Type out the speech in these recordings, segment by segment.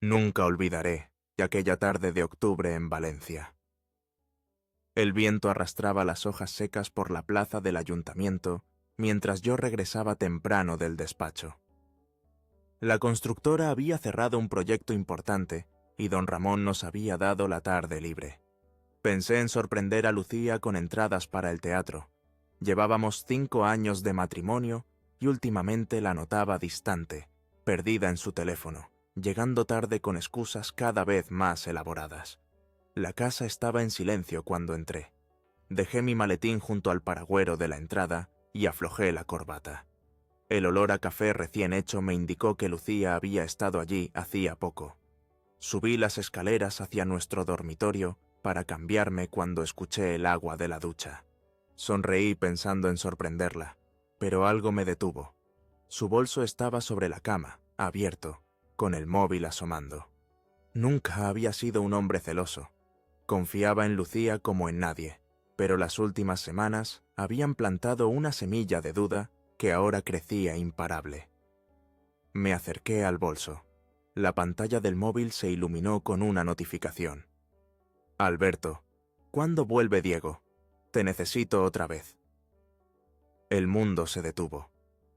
Nunca olvidaré aquella tarde de octubre en Valencia. El viento arrastraba las hojas secas por la plaza del ayuntamiento mientras yo regresaba temprano del despacho. La constructora había cerrado un proyecto importante y don Ramón nos había dado la tarde libre. Pensé en sorprender a Lucía con entradas para el teatro. Llevábamos 5 años de matrimonio y últimamente la notaba distante, perdida en su teléfono, llegando tarde con excusas cada vez más elaboradas. La casa estaba en silencio cuando entré. Dejé mi maletín junto al paragüero de la entrada y aflojé la corbata. El olor a café recién hecho me indicó que Lucía había estado allí hacía poco. Subí las escaleras hacia nuestro dormitorio para cambiarme cuando escuché el agua de la ducha. Sonreí pensando en sorprenderla, pero algo me detuvo. Su bolso estaba sobre la cama, abierto, con el móvil asomando. Nunca había sido un hombre celoso. Confiaba en Lucía como en nadie, pero las últimas semanas habían plantado una semilla de duda que ahora crecía imparable. Me acerqué al bolso. La pantalla del móvil se iluminó con una notificación. Alberto, ¿cuándo vuelve Diego? Te necesito otra vez. El mundo se detuvo.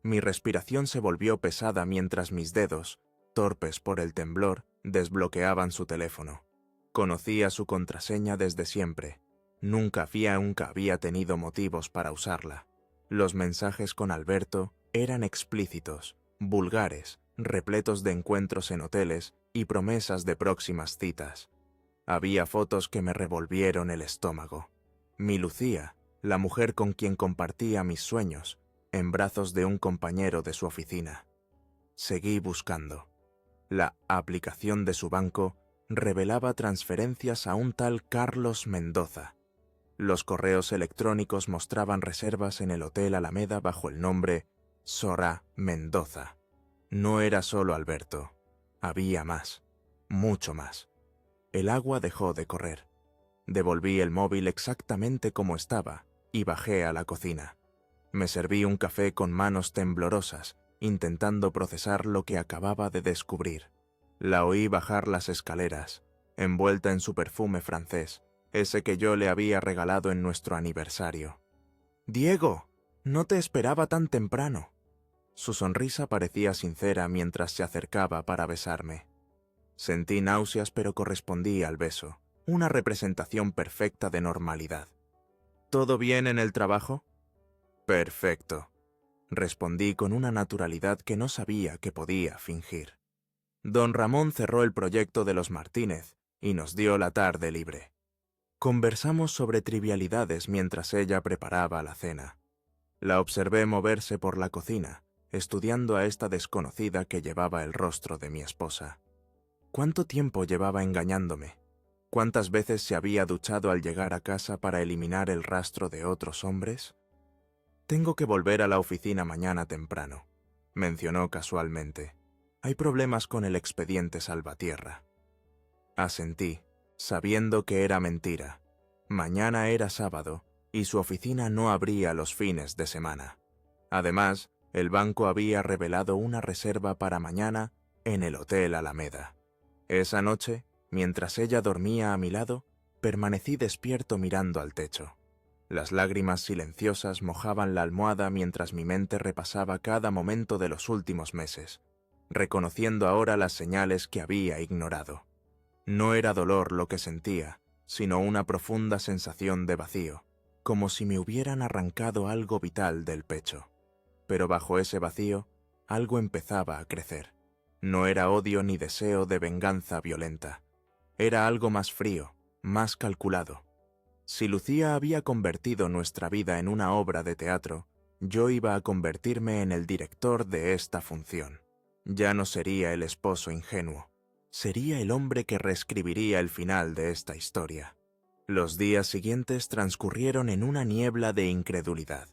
Mi respiración se volvió pesada mientras mis dedos, torpes por el temblor, desbloqueaban su teléfono. Conocía su contraseña desde siempre. Nunca había tenido motivos para usarla. Los mensajes con Alberto eran explícitos, vulgares, repletos de encuentros en hoteles y promesas de próximas citas. Había fotos que me revolvieron el estómago. Mi Lucía, la mujer con quien compartía mis sueños, en brazos de un compañero de su oficina. Seguí buscando. La aplicación de su banco revelaba transferencias a un tal Carlos Mendoza. Los correos electrónicos mostraban reservas en el Hotel Alameda bajo el nombre Sora Mendoza. No era solo Alberto. Había más, mucho más. El agua dejó de correr. Devolví el móvil exactamente como estaba y bajé a la cocina. Me serví un café con manos temblorosas, intentando procesar lo que acababa de descubrir. La oí bajar las escaleras, envuelta en su perfume francés, ese que yo le había regalado en nuestro aniversario. «Diego, no te esperaba tan temprano». Su sonrisa parecía sincera mientras se acercaba para besarme. Sentí náuseas, pero correspondí al beso, una representación perfecta de normalidad. «¿Todo bien en el trabajo?» «Perfecto», respondí con una naturalidad que no sabía que podía fingir. Don Ramón cerró el proyecto de los Martínez y nos dio la tarde libre. Conversamos sobre trivialidades mientras ella preparaba la cena. La observé moverse por la cocina, estudiando a esta desconocida que llevaba el rostro de mi esposa. ¿Cuánto tiempo llevaba engañándome? ¿Cuántas veces se había duchado al llegar a casa para eliminar el rastro de otros hombres? «Tengo que volver a la oficina mañana temprano», mencionó casualmente. «Hay problemas con el expediente Salvatierra». Asentí, sabiendo que era mentira. Mañana era sábado y su oficina no abría los fines de semana. Además, el banco había revelado una reserva para mañana en el Hotel Alameda. Esa noche, mientras ella dormía a mi lado, permanecí despierto mirando al techo. Las lágrimas silenciosas mojaban la almohada mientras mi mente repasaba cada momento de los últimos meses, reconociendo ahora las señales que había ignorado. No era dolor lo que sentía, sino una profunda sensación de vacío, como si me hubieran arrancado algo vital del pecho. Pero bajo ese vacío, algo empezaba a crecer. No era odio ni deseo de venganza violenta. Era algo más frío, más calculado. Si Lucía había convertido nuestra vida en una obra de teatro, yo iba a convertirme en el director de esta función. Ya no sería el esposo ingenuo. Sería el hombre que reescribiría el final de esta historia. Los días siguientes transcurrieron en una niebla de incredulidad.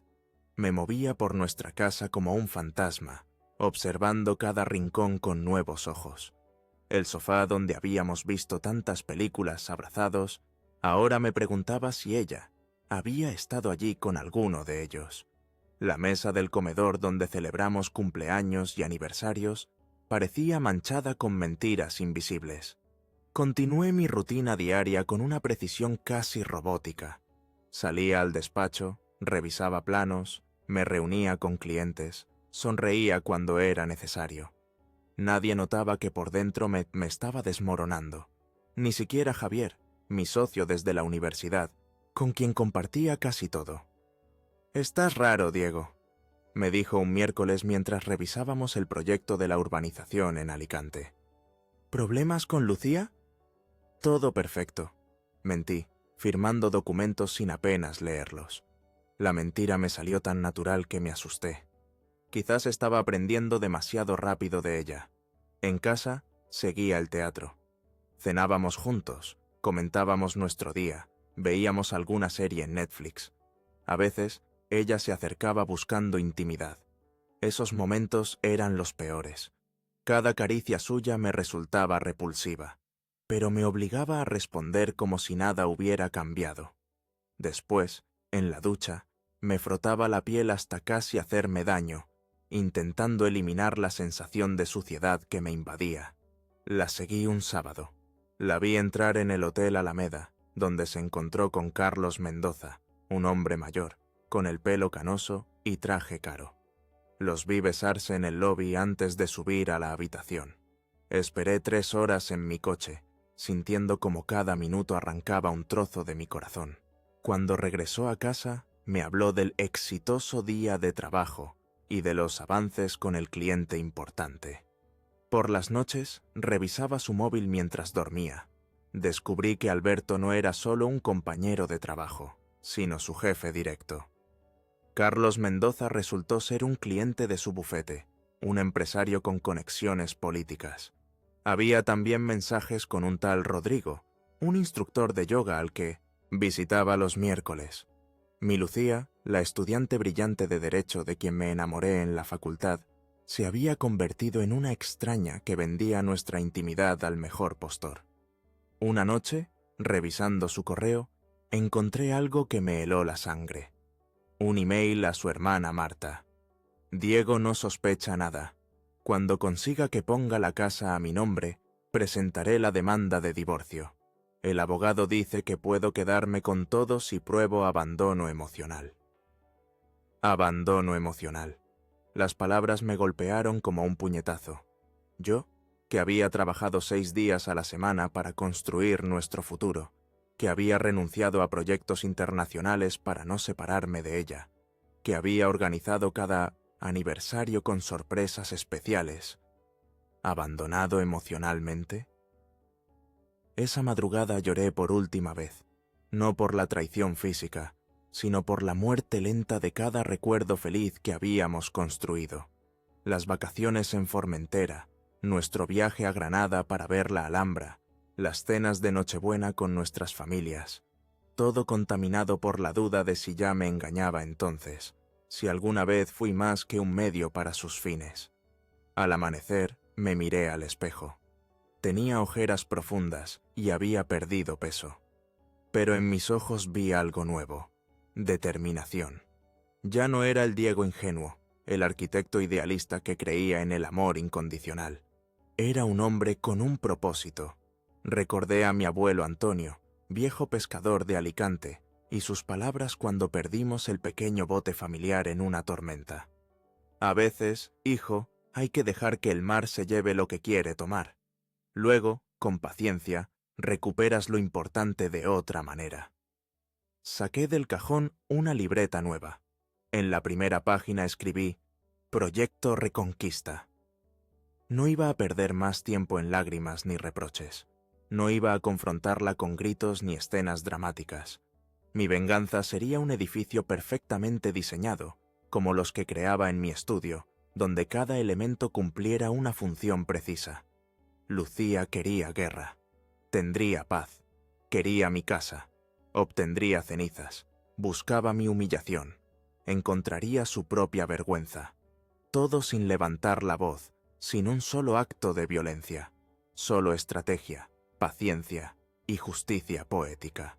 Me movía por nuestra casa como un fantasma, observando cada rincón con nuevos ojos. El sofá donde habíamos visto tantas películas abrazados, ahora me preguntaba si ella había estado allí con alguno de ellos. La mesa del comedor donde celebramos cumpleaños y aniversarios parecía manchada con mentiras invisibles. Continué mi rutina diaria con una precisión casi robótica. Salía al despacho, revisaba planos, me reunía con clientes, sonreía cuando era necesario. Nadie notaba que por dentro me estaba desmoronando. Ni siquiera Javier, mi socio desde la universidad, con quien compartía casi todo. «Estás raro, Diego», me dijo un miércoles mientras revisábamos el proyecto de la urbanización en Alicante. «¿Problemas con Lucía?» «Todo perfecto», mentí, firmando documentos sin apenas leerlos. La mentira me salió tan natural que me asusté. Quizás estaba aprendiendo demasiado rápido de ella. En casa, seguía el teatro. Cenábamos juntos, comentábamos nuestro día, veíamos alguna serie en Netflix. A veces, ella se acercaba buscando intimidad. Esos momentos eran los peores. Cada caricia suya me resultaba repulsiva, pero me obligaba a responder como si nada hubiera cambiado. Después, en la ducha, me frotaba la piel hasta casi hacerme daño, intentando eliminar la sensación de suciedad que me invadía. La seguí un sábado. La vi entrar en el Hotel Alameda, donde se encontró con Carlos Mendoza, un hombre mayor, con el pelo canoso y traje caro. Los vi besarse en el lobby antes de subir a la habitación. Esperé 3 horas en mi coche, sintiendo como cada minuto arrancaba un trozo de mi corazón. Cuando regresó a casa, me habló del exitoso día de trabajo y de los avances con el cliente importante. Por las noches, revisaba su móvil mientras dormía. Descubrí que Alberto no era solo un compañero de trabajo, sino su jefe directo. Carlos Mendoza resultó ser un cliente de su bufete, un empresario con conexiones políticas. Había también mensajes con un tal Rodrigo, un instructor de yoga al que visitaba los miércoles. Mi Lucía, la estudiante brillante de Derecho de quien me enamoré en la facultad, se había convertido en una extraña que vendía nuestra intimidad al mejor postor. Una noche, revisando su correo, encontré algo que me heló la sangre. Un email a su hermana Marta. «Diego no sospecha nada. Cuando consiga que ponga la casa a mi nombre, presentaré la demanda de divorcio. El abogado dice que puedo quedarme con todo si pruebo abandono emocional». Abandono emocional. Las palabras me golpearon como un puñetazo. Yo, que había trabajado 6 días a la semana para construir nuestro futuro, que había renunciado a proyectos internacionales para no separarme de ella, que había organizado cada aniversario con sorpresas especiales. ¿Abandonado emocionalmente? Esa madrugada lloré por última vez, no por la traición física, sino por la muerte lenta de cada recuerdo feliz que habíamos construido. Las vacaciones en Formentera, nuestro viaje a Granada para ver la Alhambra, las cenas de Nochebuena con nuestras familias, todo contaminado por la duda de si ya me engañaba entonces, si alguna vez fui más que un medio para sus fines. Al amanecer, me miré al espejo. Tenía ojeras profundas y había perdido peso. Pero en mis ojos vi algo nuevo. Determinación. Ya no era el Diego ingenuo, el arquitecto idealista que creía en el amor incondicional. Era un hombre con un propósito. Recordé a mi abuelo Antonio, viejo pescador de Alicante, y sus palabras cuando perdimos el pequeño bote familiar en una tormenta. A veces, hijo, hay que dejar que el mar se lleve lo que quiere tomar. Luego, con paciencia, recuperas lo importante de otra manera. Saqué del cajón una libreta nueva. En la primera página escribí «Proyecto Reconquista». No iba a perder más tiempo en lágrimas ni reproches. No iba a confrontarla con gritos ni escenas dramáticas. Mi venganza sería un edificio perfectamente diseñado, como los que creaba en mi estudio, donde cada elemento cumpliera una función precisa. Lucía quería guerra. Tendría paz. Quería mi casa. Obtendría cenizas. Buscaba mi humillación. Encontraría su propia vergüenza. Todo sin levantar la voz, sin un solo acto de violencia. Solo estrategia, paciencia y justicia poética.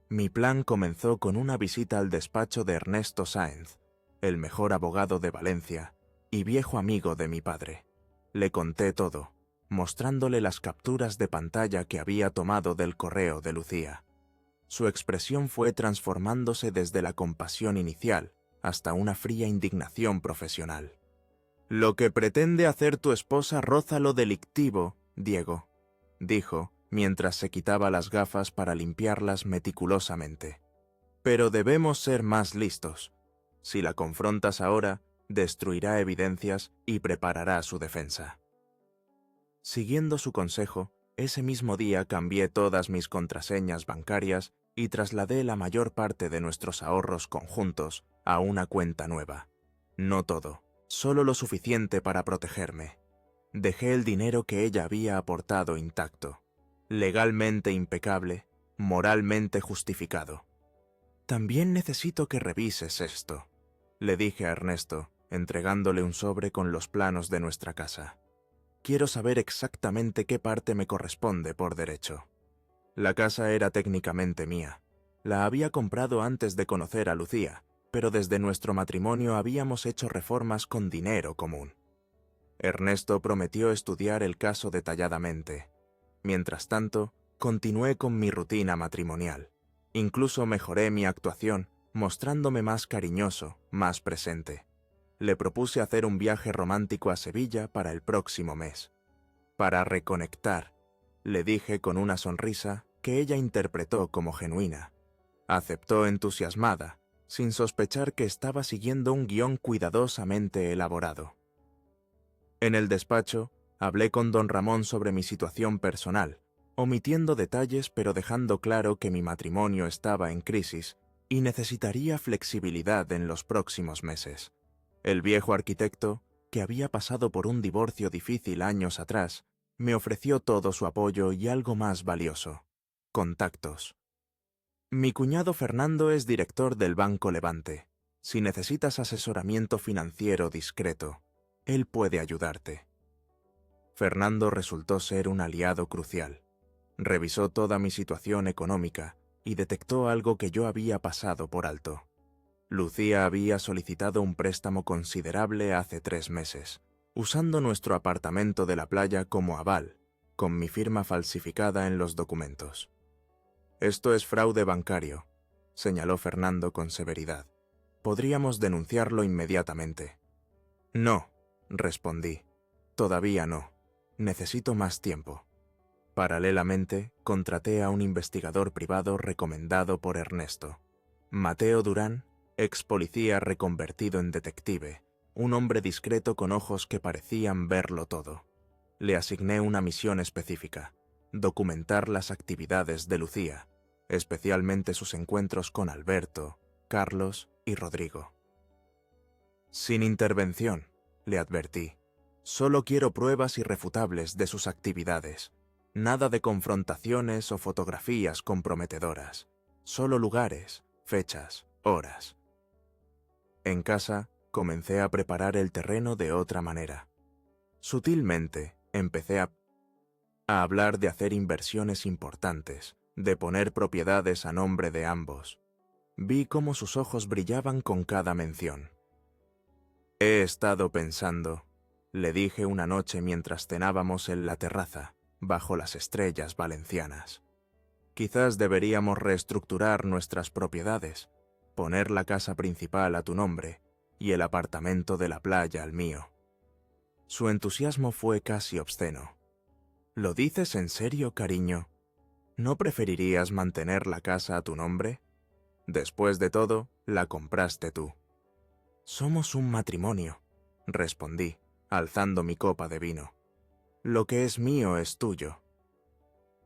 Mi plan comenzó con una visita al despacho de Ernesto Sáenz, el mejor abogado de Valencia y viejo amigo de mi padre. Le conté todo, mostrándole las capturas de pantalla que había tomado del correo de Lucía. Su expresión fue transformándose desde la compasión inicial hasta una fría indignación profesional. «Lo que pretende hacer tu esposa roza lo delictivo, Diego», dijo, mientras se quitaba las gafas para limpiarlas meticulosamente. «Pero debemos ser más listos. Si la confrontas ahora, destruirá evidencias y preparará su defensa». Siguiendo su consejo, ese mismo día cambié todas mis contraseñas bancarias y trasladé la mayor parte de nuestros ahorros conjuntos a una cuenta nueva. No todo, solo lo suficiente para protegerme. Dejé el dinero que ella había aportado intacto, legalmente impecable, moralmente justificado. «También necesito que revises esto», le dije a Ernesto, entregándole un sobre con los planos de nuestra casa. «Quiero saber exactamente qué parte me corresponde por derecho». La casa era técnicamente mía. La había comprado antes de conocer a Lucía, pero desde nuestro matrimonio habíamos hecho reformas con dinero común. Ernesto prometió estudiar el caso detalladamente. Mientras tanto, continué con mi rutina matrimonial. Incluso mejoré mi actuación, mostrándome más cariñoso, más presente. Le propuse hacer un viaje romántico a Sevilla para el próximo mes. «Para reconectar», le dije con una sonrisa que ella interpretó como genuina. Aceptó entusiasmada, sin sospechar que estaba siguiendo un guión cuidadosamente elaborado. En el despacho, hablé con don Ramón sobre mi situación personal, omitiendo detalles pero dejando claro que mi matrimonio estaba en crisis y necesitaría flexibilidad en los próximos meses. El viejo arquitecto, que había pasado por un divorcio difícil años atrás, me ofreció todo su apoyo y algo más valioso: contactos. «Mi cuñado Fernando es director del Banco Levante. Si necesitas asesoramiento financiero discreto, él puede ayudarte». Fernando resultó ser un aliado crucial. Revisó toda mi situación económica y detectó algo que yo había pasado por alto. Lucía había solicitado un préstamo considerable hace 3 meses, usando nuestro apartamento de la playa como aval, con mi firma falsificada en los documentos. «Esto es fraude bancario», señaló Fernando con severidad. «Podríamos denunciarlo inmediatamente». «No», respondí. «Todavía no. Necesito más tiempo». Paralelamente, contraté a un investigador privado recomendado por Ernesto. Mateo Durán, ex policía reconvertido en detective, un hombre discreto con ojos que parecían verlo todo. Le asigné una misión específica: documentar las actividades de Lucía, especialmente sus encuentros con Alberto, Carlos y Rodrigo. «Sin intervención», le advertí. «Solo quiero pruebas irrefutables de sus actividades. Nada de confrontaciones o fotografías comprometedoras. Solo lugares, fechas, horas». En casa, comencé a preparar el terreno de otra manera. Sutilmente, empecé a hablar de hacer inversiones importantes, de poner propiedades a nombre de ambos. Vi cómo sus ojos brillaban con cada mención. «He estado pensando», le dije una noche mientras cenábamos en la terraza, bajo las estrellas valencianas. «Quizás deberíamos reestructurar nuestras propiedades, poner la casa principal a tu nombre y el apartamento de la playa al mío». Su entusiasmo fue casi obsceno. «¿Lo dices en serio, cariño? ¿No preferirías mantener la casa a tu nombre? Después de todo, la compraste tú». «Somos un matrimonio», respondí, alzando mi copa de vino. «Lo que es mío es tuyo».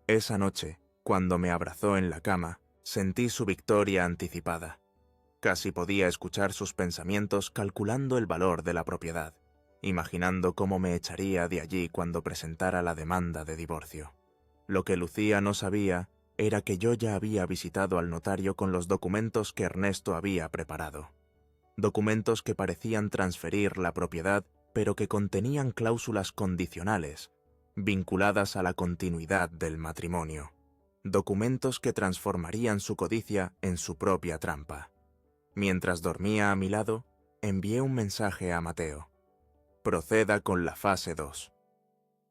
Esa noche, cuando me abrazó en la cama, sentí su victoria anticipada. Casi podía escuchar sus pensamientos calculando el valor de la propiedad, imaginando cómo me echaría de allí cuando presentara la demanda de divorcio. Lo que Lucía no sabía era que yo ya había visitado al notario con los documentos que Ernesto había preparado. Documentos que parecían transferir la propiedad, pero que contenían cláusulas condicionales, vinculadas a la continuidad del matrimonio. Documentos que transformarían su codicia en su propia trampa. Mientras dormía a mi lado, envié un mensaje a Mateo: «Proceda con la fase 2.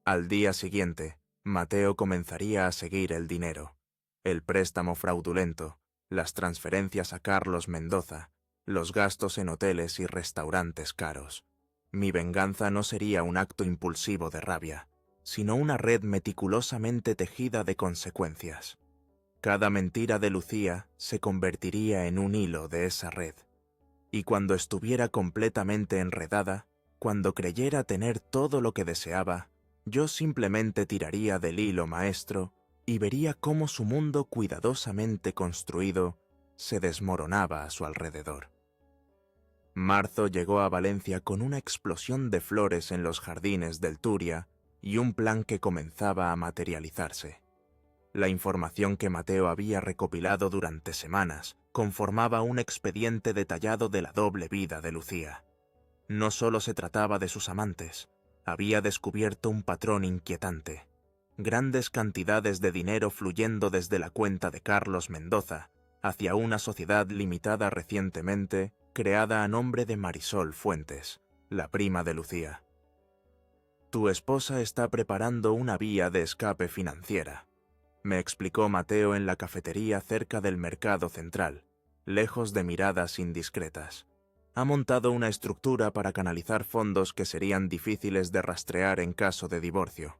Al día siguiente, Mateo comenzaría a seguir el dinero, el préstamo fraudulento, las transferencias a Carlos Mendoza, los gastos en hoteles y restaurantes caros. Mi venganza no sería un acto impulsivo de rabia, sino una red meticulosamente tejida de consecuencias. Cada mentira de Lucía se convertiría en un hilo de esa red. Y cuando estuviera completamente enredada, cuando creyera tener todo lo que deseaba, yo simplemente tiraría del hilo maestro y vería cómo su mundo cuidadosamente construido se desmoronaba a su alrededor. Marzo llegó a Valencia con una explosión de flores en los jardines del Turia y un plan que comenzaba a materializarse. La información que Mateo había recopilado durante semanas conformaba un expediente detallado de la doble vida de Lucía. No solo se trataba de sus amantes, había descubierto un patrón inquietante. Grandes cantidades de dinero fluyendo desde la cuenta de Carlos Mendoza hacia una sociedad limitada recientemente creada a nombre de Marisol Fuentes, la prima de Lucía. Tu esposa está preparando una vía de escape financiera, me explicó Mateo en la cafetería cerca del Mercado Central, lejos de miradas indiscretas. Ha montado una estructura para canalizar fondos que serían difíciles de rastrear en caso de divorcio.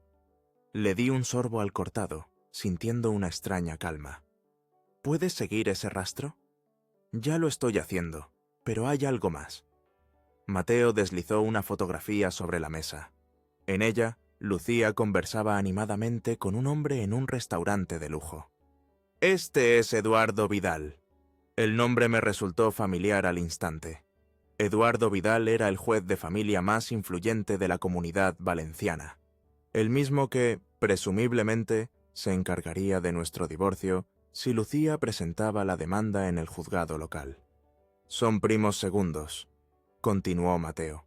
Le di un sorbo al cortado, sintiendo una extraña calma. ¿Puedes seguir ese rastro? Ya lo estoy haciendo, pero hay algo más. Mateo deslizó una fotografía sobre la mesa. En ella, Lucía conversaba animadamente con un hombre en un restaurante de lujo. Este es Eduardo Vidal. El nombre me resultó familiar al instante. Eduardo Vidal era el juez de familia más influyente de la Comunidad Valenciana. El mismo que, presumiblemente, se encargaría de nuestro divorcio si Lucía presentaba la demanda en el juzgado local. Son primos segundos, continuó Mateo.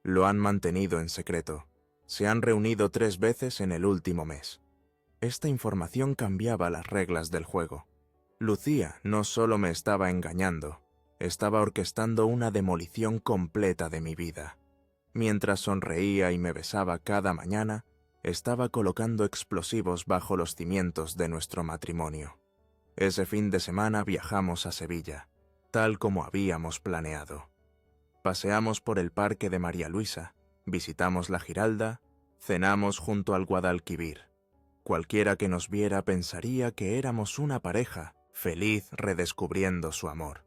Lo han mantenido en secreto. Se han reunido 3 veces en el último mes. Esta información cambiaba las reglas del juego. Lucía no solo me estaba engañando, estaba orquestando una demolición completa de mi vida. Mientras sonreía y me besaba cada mañana, estaba colocando explosivos bajo los cimientos de nuestro matrimonio. Ese fin de semana viajamos a Sevilla, tal como habíamos planeado. Paseamos por el parque de María Luisa, visitamos la Giralda, cenamos junto al Guadalquivir. Cualquiera que nos viera pensaría que éramos una pareja, feliz redescubriendo su amor.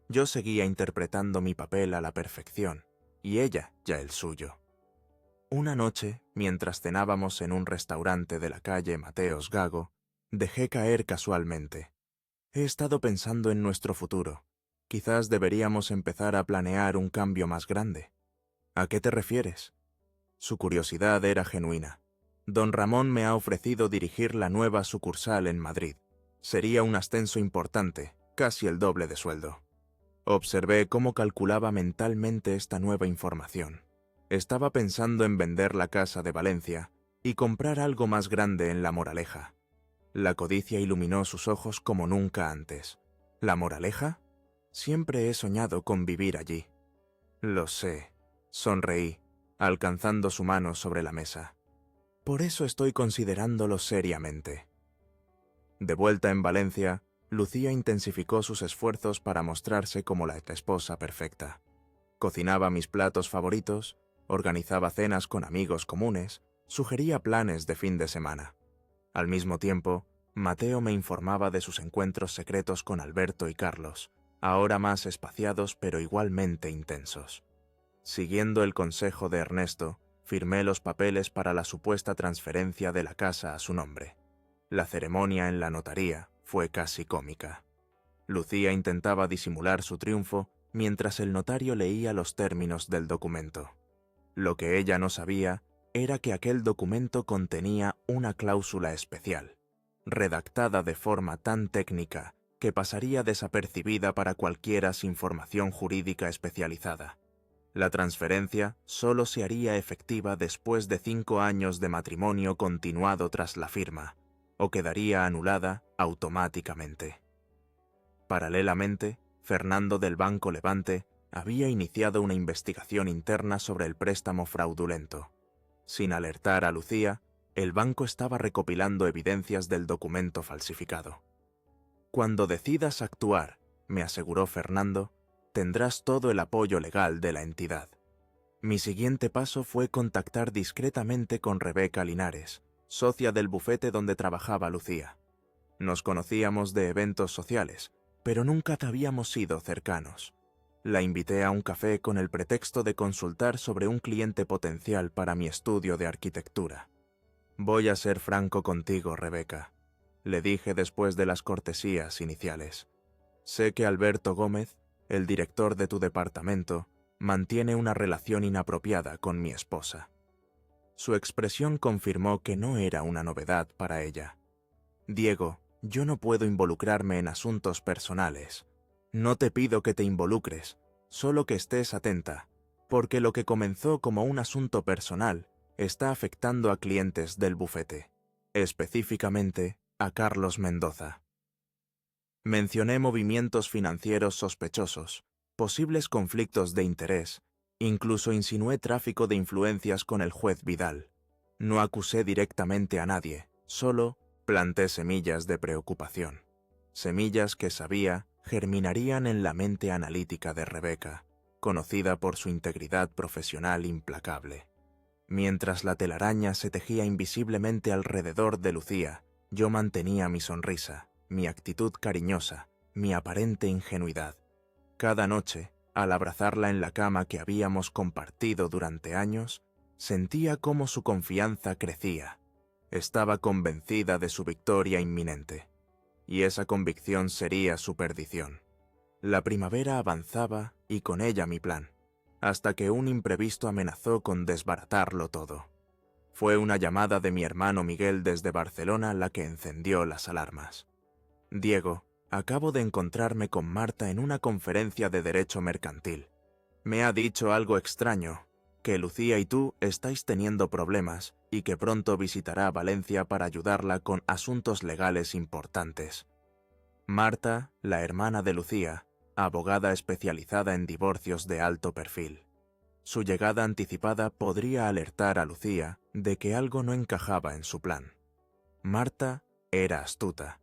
Yo seguía interpretando mi papel a la perfección, y ella ya el suyo. Una noche, mientras cenábamos en un restaurante de la calle Mateos Gago, dejé caer casualmente. He estado pensando en nuestro futuro. Quizás deberíamos empezar a planear un cambio más grande. ¿A qué te refieres? Su curiosidad era genuina. Don Ramón me ha ofrecido dirigir la nueva sucursal en Madrid. Sería un ascenso importante, casi el doble de sueldo. Observé cómo calculaba mentalmente esta nueva información. Estaba pensando en vender la casa de Valencia y comprar algo más grande en La Moraleja. La codicia iluminó sus ojos como nunca antes. ¿La Moraleja? Siempre he soñado con vivir allí. Lo sé, sonreí, alcanzando su mano sobre la mesa. Por eso estoy considerándolo seriamente. De vuelta en Valencia, Lucía intensificó sus esfuerzos para mostrarse como la esposa perfecta. Cocinaba mis platos favoritos, organizaba cenas con amigos comunes, sugería planes de fin de semana. Al mismo tiempo, Mateo me informaba de sus encuentros secretos con Alberto y Carlos, ahora más espaciados pero igualmente intensos. Siguiendo el consejo de Ernesto, firmé los papeles para la supuesta transferencia de la casa a su nombre. La ceremonia en la notaría fue casi cómica. Lucía intentaba disimular su triunfo mientras el notario leía los términos del documento. Lo que ella no sabía era que aquel documento contenía una cláusula especial, redactada de forma tan técnica que pasaría desapercibida para cualquiera sin formación jurídica especializada. La transferencia solo se haría efectiva después de 5 años de matrimonio continuado tras la firma, o quedaría anulada automáticamente. Paralelamente, Fernando del Banco Levante había iniciado una investigación interna sobre el préstamo fraudulento. Sin alertar a Lucía, el banco estaba recopilando evidencias del documento falsificado. Cuando decidas actuar, me aseguró Fernando, tendrás todo el apoyo legal de la entidad. Mi siguiente paso fue contactar discretamente con Rebeca Linares, socia del bufete donde trabajaba Lucía. Nos conocíamos de eventos sociales, pero nunca habíamos sido cercanos. La invité a un café con el pretexto de consultar sobre un cliente potencial para mi estudio de arquitectura. Voy a ser franco contigo, Rebeca, le dije después de las cortesías iniciales. Sé que Alberto Gómez, el director de tu departamento, mantiene una relación inapropiada con mi esposa. Su expresión confirmó que no era una novedad para ella. Diego, yo no puedo involucrarme en asuntos personales. No te pido que te involucres, solo que estés atenta, porque lo que comenzó como un asunto personal está afectando a clientes del bufete, específicamente a Carlos Mendoza. Mencioné movimientos financieros sospechosos, posibles conflictos de interés, incluso insinué tráfico de influencias con el juez Vidal. No acusé directamente a nadie, solo planté semillas de preocupación. Semillas que sabía germinarían en la mente analítica de Rebeca, conocida por su integridad profesional implacable. Mientras la telaraña se tejía invisiblemente alrededor de Lucía, yo mantenía mi sonrisa, mi actitud cariñosa, mi aparente ingenuidad. Cada noche, al abrazarla en la cama que habíamos compartido durante años, sentía cómo su confianza crecía. Estaba convencida de su victoria inminente, y esa convicción sería su perdición. La primavera avanzaba y con ella mi plan, hasta que un imprevisto amenazó con desbaratarlo todo. Fue una llamada de mi hermano Miguel desde Barcelona la que encendió las alarmas. Diego, acabo de encontrarme con Marta en una conferencia de derecho mercantil. Me ha dicho algo extraño, que Lucía y tú estáis teniendo problemas y que pronto visitará Valencia para ayudarla con asuntos legales importantes. Marta, la hermana de Lucía, abogada especializada en divorcios de alto perfil. Su llegada anticipada podría alertar a Lucía de que algo no encajaba en su plan. Marta era astuta.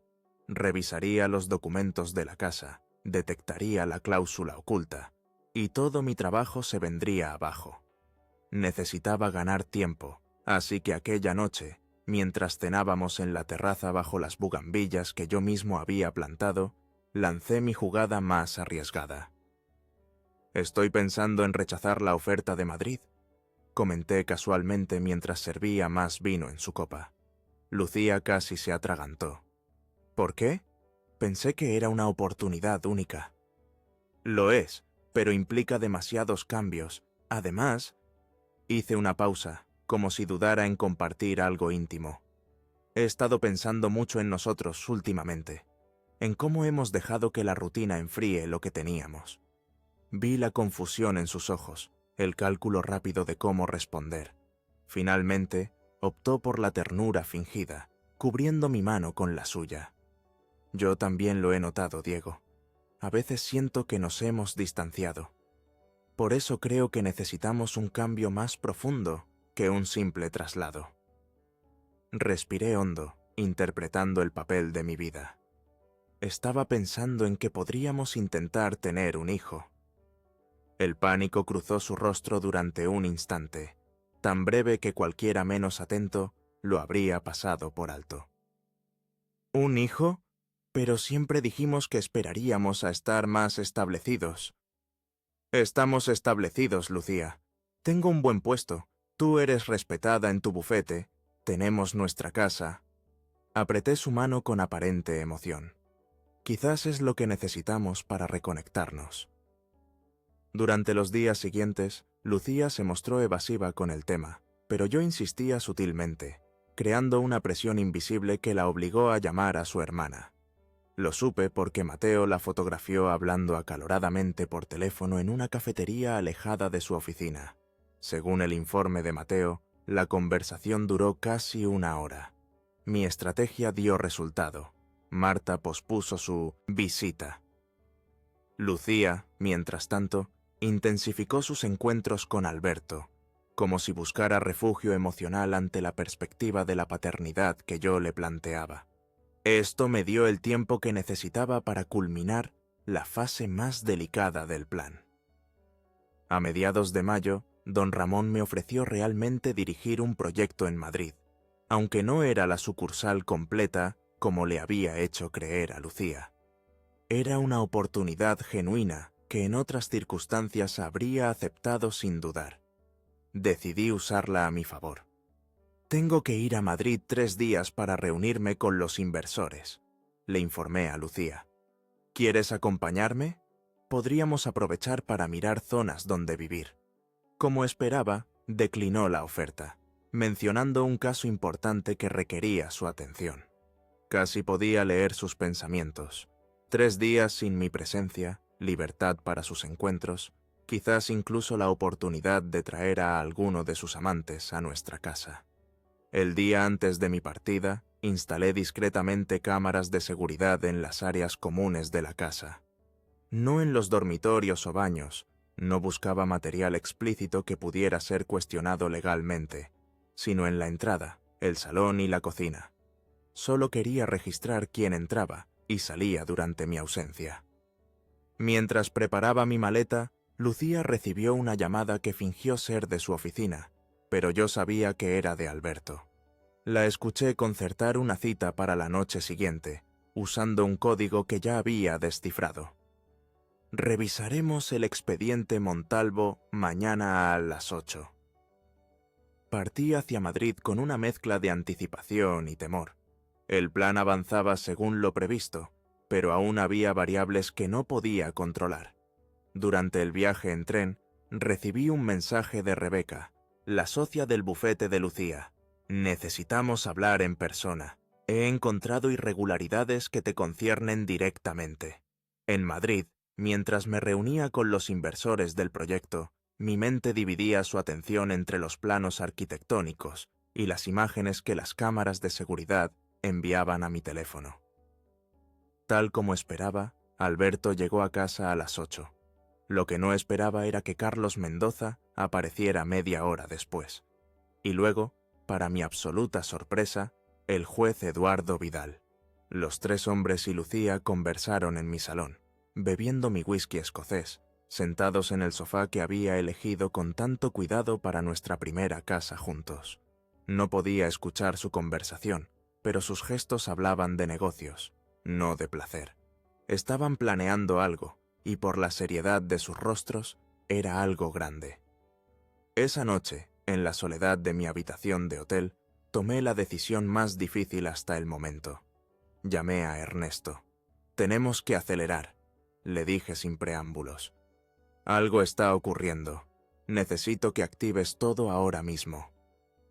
Revisaría los documentos de la casa, detectaría la cláusula oculta, y todo mi trabajo se vendría abajo. Necesitaba ganar tiempo, así que aquella noche, mientras cenábamos en la terraza bajo las bugambillas que yo mismo había plantado, lancé mi jugada más arriesgada. «Estoy pensando en rechazar la oferta de Madrid», comenté casualmente mientras servía más vino en su copa. Lucía casi se atragantó. «¿Por qué? Pensé que era una oportunidad única». «Lo es, pero implica demasiados cambios. Además...» Hice una pausa, como si dudara en compartir algo íntimo. «He estado pensando mucho en nosotros últimamente, en cómo hemos dejado que la rutina enfríe lo que teníamos». Vi la confusión en sus ojos, el cálculo rápido de cómo responder. Finalmente, optó por la ternura fingida, cubriendo mi mano con la suya. «Yo también lo he notado, Diego. A veces siento que nos hemos distanciado. Por eso creo que necesitamos un cambio más profundo que un simple traslado». Respiré hondo, interpretando el papel de mi vida. Estaba pensando en que podríamos intentar tener un hijo. El pánico cruzó su rostro durante un instante, tan breve que cualquiera menos atento lo habría pasado por alto. «¿Un hijo? Pero siempre dijimos que esperaríamos a estar más establecidos». «Estamos establecidos, Lucía. Tengo un buen puesto, tú eres respetada en tu bufete, tenemos nuestra casa». Apreté su mano con aparente emoción. Quizás es lo que necesitamos para reconectarnos. Durante los días siguientes, Lucía se mostró evasiva con el tema, pero yo insistía sutilmente, creando una presión invisible que la obligó a llamar a su hermana. Lo supe porque Mateo la fotografió hablando acaloradamente por teléfono en una cafetería alejada de su oficina. Según el informe de Mateo, la conversación duró casi 1 hora. Mi estrategia dio resultado. Marta pospuso su visita. Lucía, mientras tanto, intensificó sus encuentros con Alberto. como si buscara refugio emocional ante la perspectiva de la paternidad que yo le planteaba. Esto me dio el tiempo que necesitaba para culminar la fase más delicada del plan. A mediados de mayo, don Ramón me ofreció realmente dirigir un proyecto en Madrid, aunque no era la sucursal completa como le había hecho creer a Lucía. Era una oportunidad genuina que en otras circunstancias habría aceptado sin dudar. Decidí usarla a mi favor. «Tengo que ir a Madrid 3 días para reunirme con los inversores», le informé a Lucía. «¿Quieres acompañarme? Podríamos aprovechar para mirar zonas donde vivir». Como esperaba, declinó la oferta, mencionando un caso importante que requería su atención. Casi podía leer sus pensamientos. 3 días sin mi presencia, libertad para sus encuentros, quizás incluso la oportunidad de traer a alguno de sus amantes a nuestra casa. El día antes de mi partida, instalé discretamente cámaras de seguridad en las áreas comunes de la casa. No en los dormitorios o baños, no buscaba material explícito que pudiera ser cuestionado legalmente, sino en la entrada, el salón y la cocina. Solo quería registrar quién entraba y salía durante mi ausencia. Mientras preparaba mi maleta, Lucía recibió una llamada que fingió ser de su oficina, pero yo sabía que era de Alberto. La escuché concertar una cita para la noche siguiente, usando un código que ya había descifrado. «Revisaremos el expediente Montalvo mañana a las 8». Partí hacia Madrid con una mezcla de anticipación y temor. El plan avanzaba según lo previsto, pero aún había variables que no podía controlar. Durante el viaje en tren, recibí un mensaje de Rebeca, la socia del bufete de Lucía. «Necesitamos hablar en persona. He encontrado irregularidades que te conciernen directamente». En Madrid, mientras me reunía con los inversores del proyecto, mi mente dividía su atención entre los planos arquitectónicos y las imágenes que las cámaras de seguridad enviaban a mi teléfono. Tal como esperaba, Alberto llegó a casa a las 8. Lo que no esperaba era que Carlos Mendoza apareciera media hora después. Y luego, para mi absoluta sorpresa, el juez Eduardo Vidal. Los 3 hombres y Lucía conversaron en mi salón, bebiendo mi whisky escocés, sentados en el sofá que había elegido con tanto cuidado para nuestra primera casa juntos. No podía escuchar su conversación, pero sus gestos hablaban de negocios, no de placer. Estaban planeando algo, y por la seriedad de sus rostros, era algo grande. Esa noche, en la soledad de mi habitación de hotel, tomé la decisión más difícil hasta el momento. Llamé a Ernesto. «Tenemos que acelerar», le dije sin preámbulos. «Algo está ocurriendo. Necesito que actives todo ahora mismo».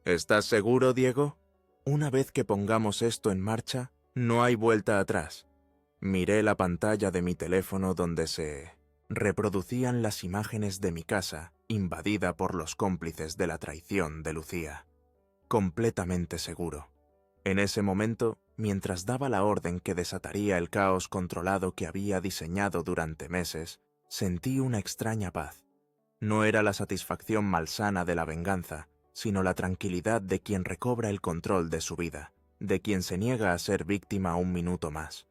«¿Estás seguro, Diego? Una vez que pongamos esto en marcha, no hay vuelta atrás». Miré la pantalla de mi teléfono donde se reproducían las imágenes de mi casa invadida por los cómplices de la traición de Lucía. Completamente seguro. En ese momento, mientras daba la orden que desataría el caos controlado que había diseñado durante meses, sentí una extraña paz. No era la satisfacción malsana de la venganza, sino la tranquilidad de quien recobra el control de su vida, de quien se niega a ser víctima un minuto más.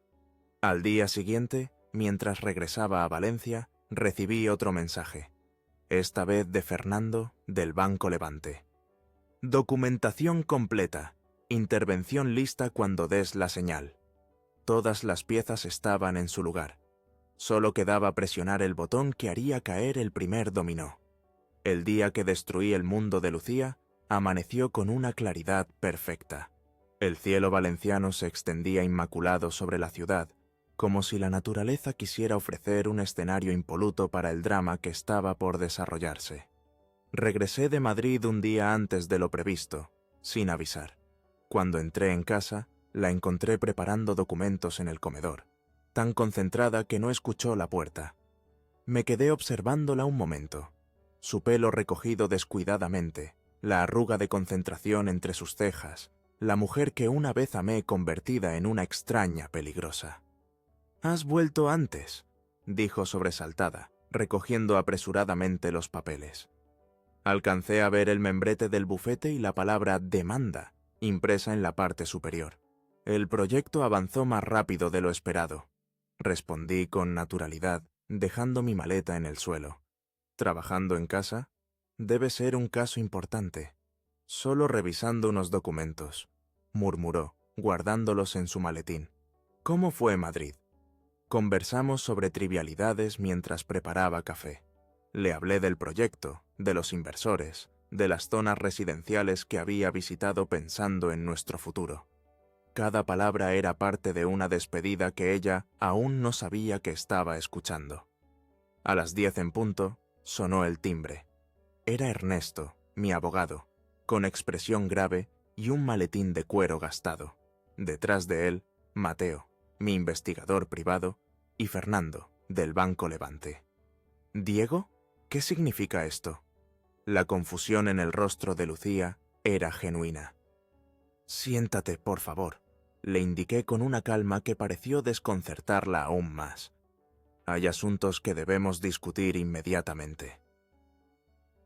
Al día siguiente, mientras regresaba a Valencia, recibí otro mensaje, esta vez de Fernando, del Banco Levante. «Documentación completa. Intervención lista cuando des la señal». Todas las piezas estaban en su lugar. Solo quedaba presionar el botón que haría caer el primer dominó. El día que destruí el mundo de Lucía, amaneció con una claridad perfecta. El cielo valenciano se extendía inmaculado sobre la ciudad, como si la naturaleza quisiera ofrecer un escenario impoluto para el drama que estaba por desarrollarse. Regresé de Madrid un día antes de lo previsto, sin avisar. Cuando entré en casa, la encontré preparando documentos en el comedor, tan concentrada que no escuchó la puerta. Me quedé observándola un momento. Su pelo recogido descuidadamente, la arruga de concentración entre sus cejas, la mujer que una vez amé convertida en una extraña peligrosa. «¿Has vuelto antes?», dijo sobresaltada, recogiendo apresuradamente los papeles. Alcancé a ver el membrete del bufete y la palabra demanda impresa en la parte superior. El proyecto avanzó más rápido de lo esperado. Respondí con naturalidad, dejando mi maleta en el suelo. ¿Trabajando en casa? Debe ser un caso importante. Solo revisando unos documentos, murmuró, guardándolos en su maletín. ¿Cómo fue Madrid? Conversamos sobre trivialidades mientras preparaba café. Le hablé del proyecto, de los inversores, de las zonas residenciales que había visitado pensando en nuestro futuro. Cada palabra era parte de una despedida que ella aún no sabía que estaba escuchando. A las 10 en punto, sonó el timbre. Era Ernesto, mi abogado, con expresión grave y un maletín de cuero gastado. Detrás de él, Mateo, mi investigador privado, y Fernando, del Banco Levante. ¿Diego? ¿Qué significa esto? La confusión en el rostro de Lucía era genuina. Siéntate, por favor, le indiqué con una calma que pareció desconcertarla aún más. Hay asuntos que debemos discutir inmediatamente.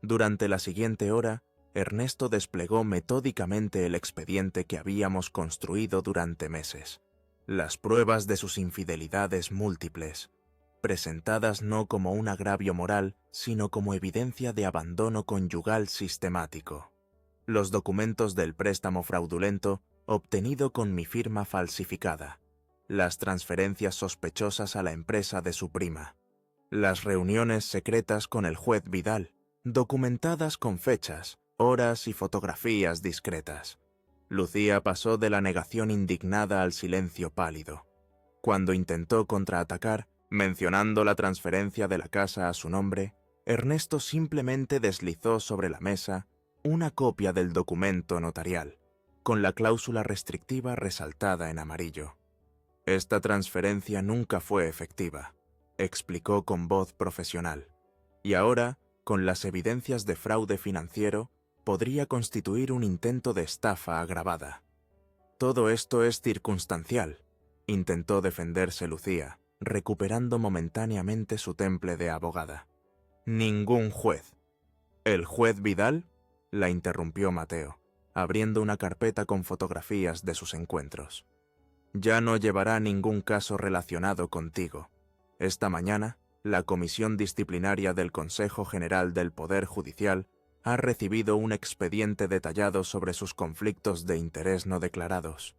Durante la siguiente hora, Ernesto desplegó metódicamente el expediente que habíamos construido durante meses. Las pruebas de sus infidelidades múltiples, presentadas no como un agravio moral, sino como evidencia de abandono conyugal sistemático. Los documentos del préstamo fraudulento obtenido con mi firma falsificada. Las transferencias sospechosas a la empresa de su prima. Las reuniones secretas con el juez Vidal, documentadas con fechas, horas y fotografías discretas. Lucía pasó de la negación indignada al silencio pálido. Cuando intentó contraatacar, mencionando la transferencia de la casa a su nombre, Ernesto simplemente deslizó sobre la mesa una copia del documento notarial, con la cláusula restrictiva resaltada en amarillo. Esta transferencia nunca fue efectiva, explicó con voz profesional, y ahora, con las evidencias de fraude financiero, podría constituir un intento de estafa agravada. Todo esto es circunstancial, intentó defenderse Lucía, recuperando momentáneamente su temple de abogada. Ningún juez. ¿El juez Vidal? La interrumpió Mateo, abriendo una carpeta con fotografías de sus encuentros. Ya no llevará ningún caso relacionado contigo. Esta mañana, la Comisión Disciplinaria del Consejo General del Poder Judicial ha recibido un expediente detallado sobre sus conflictos de interés no declarados.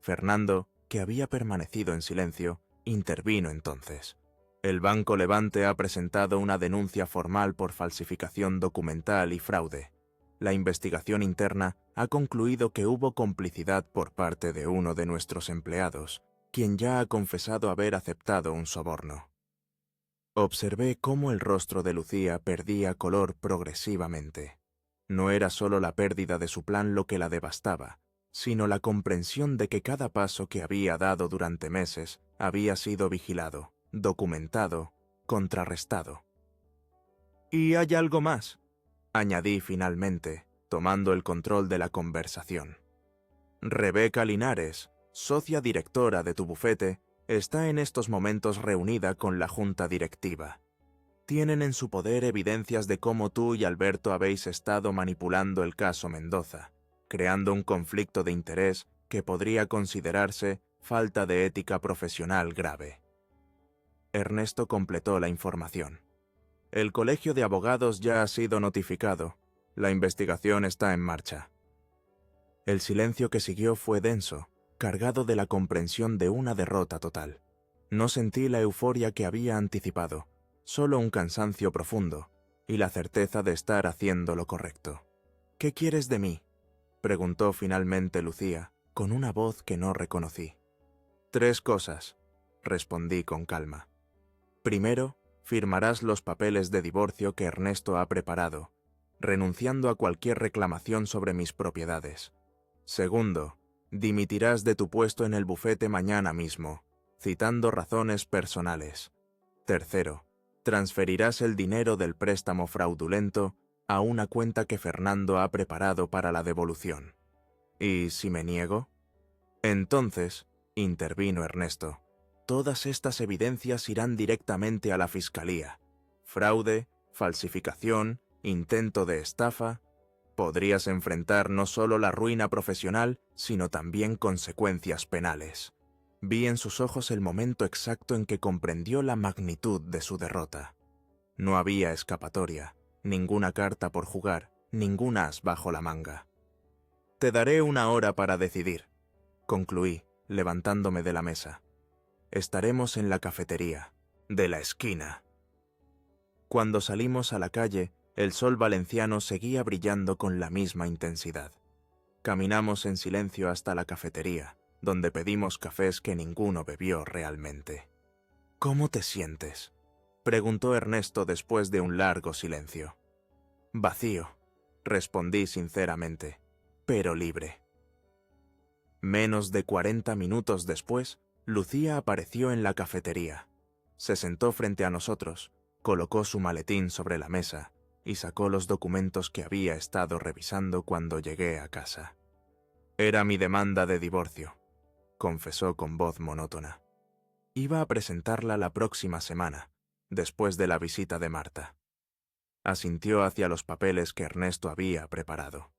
Fernando, que había permanecido en silencio, intervino entonces. El Banco Levante ha presentado una denuncia formal por falsificación documental y fraude. La investigación interna ha concluido que hubo complicidad por parte de uno de nuestros empleados, quien ya ha confesado haber aceptado un soborno. Observé cómo el rostro de Lucía perdía color progresivamente. No era solo la pérdida de su plan lo que la devastaba, sino la comprensión de que cada paso que había dado durante meses había sido vigilado, documentado, contrarrestado. «Y hay algo más», añadí finalmente, tomando el control de la conversación. Rebeca Linares, socia directora de tu bufete, está en estos momentos reunida con la junta directiva. Tienen en su poder evidencias de cómo tú y Alberto habéis estado manipulando el caso Mendoza, creando un conflicto de interés que podría considerarse falta de ética profesional grave. Ernesto completó la información. El Colegio de Abogados ya ha sido notificado. La investigación está en marcha. El silencio que siguió fue denso, cargado de la comprensión de una derrota total. No sentí la euforia que había anticipado, solo un cansancio profundo y la certeza de estar haciendo lo correcto. «¿Qué quieres de mí?», preguntó finalmente Lucía, con una voz que no reconocí. «3 cosas», respondí con calma. Primero, firmarás los papeles de divorcio que Ernesto ha preparado, renunciando a cualquier reclamación sobre mis propiedades. Segundo, dimitirás de tu puesto en el bufete mañana mismo, citando razones personales. Tercero, transferirás el dinero del préstamo fraudulento a una cuenta que Fernando ha preparado para la devolución. ¿Y si me niego? Entonces, intervino Ernesto, todas estas evidencias irán directamente a la Fiscalía. Fraude, falsificación intento de estafa, podrías enfrentar no solo la ruina profesional, sino también consecuencias penales. Vi en sus ojos el momento exacto en que comprendió la magnitud de su derrota. No había escapatoria, ninguna carta por jugar, ningún as bajo la manga. Te daré 1 hora para decidir, concluí, levantándome de la mesa. Estaremos en la cafetería, de la esquina. Cuando salimos a la calle, el sol valenciano seguía brillando con la misma intensidad. Caminamos en silencio hasta la cafetería, donde pedimos cafés que ninguno bebió realmente. ¿Cómo te sientes?, preguntó Ernesto después de un largo silencio. Vacío, respondí sinceramente, pero libre. Menos de 40 minutos después, Lucía apareció en la cafetería. Se sentó frente a nosotros, colocó su maletín sobre la mesa y sacó los documentos que había estado revisando cuando llegué a casa. Era mi demanda de divorcio, confesó con voz monótona. Iba a presentarla la próxima semana, después de la visita de Marta. Asintió hacia los papeles que Ernesto había preparado.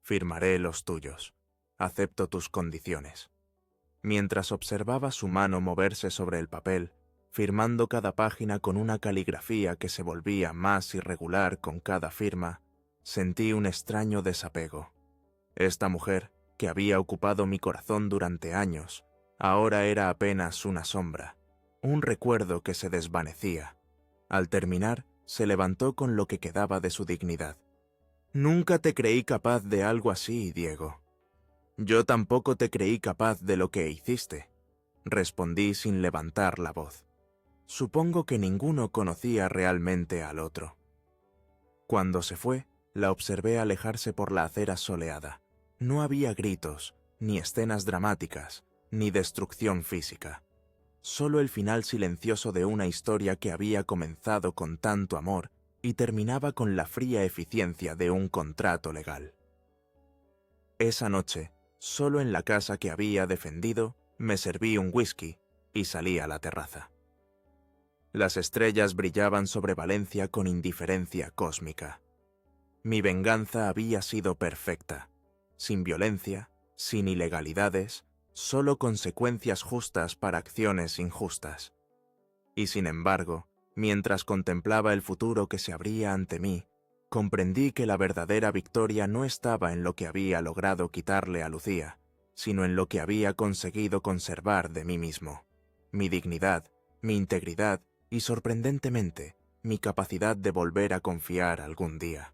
Firmaré los tuyos. Acepto tus condiciones. Mientras observaba su mano moverse sobre el papel, firmando cada página con una caligrafía que se volvía más irregular con cada firma, sentí un extraño desapego. Esta mujer, que había ocupado mi corazón durante años, ahora era apenas una sombra, un recuerdo que se desvanecía. Al terminar, se levantó con lo que quedaba de su dignidad. Nunca te creí capaz de algo así, Diego. Yo tampoco te creí capaz de lo que hiciste, respondí sin levantar la voz. Supongo que ninguno conocía realmente al otro. Cuando se fue, la observé alejarse por la acera soleada. No había gritos, ni escenas dramáticas, ni destrucción física. Solo el final silencioso de una historia que había comenzado con tanto amor y terminaba con la fría eficiencia de un contrato legal. Esa noche, solo en la casa que había defendido, me serví un whisky y salí a la terraza. Las estrellas brillaban sobre Valencia con indiferencia cósmica. Mi venganza había sido perfecta, sin violencia, sin ilegalidades, solo consecuencias justas para acciones injustas. Y sin embargo, mientras contemplaba el futuro que se abría ante mí, comprendí que la verdadera victoria no estaba en lo que había logrado quitarle a Lucía, sino en lo que había conseguido conservar de mí mismo. Mi dignidad, mi integridad y, sorprendentemente, mi capacidad de volver a confiar algún día.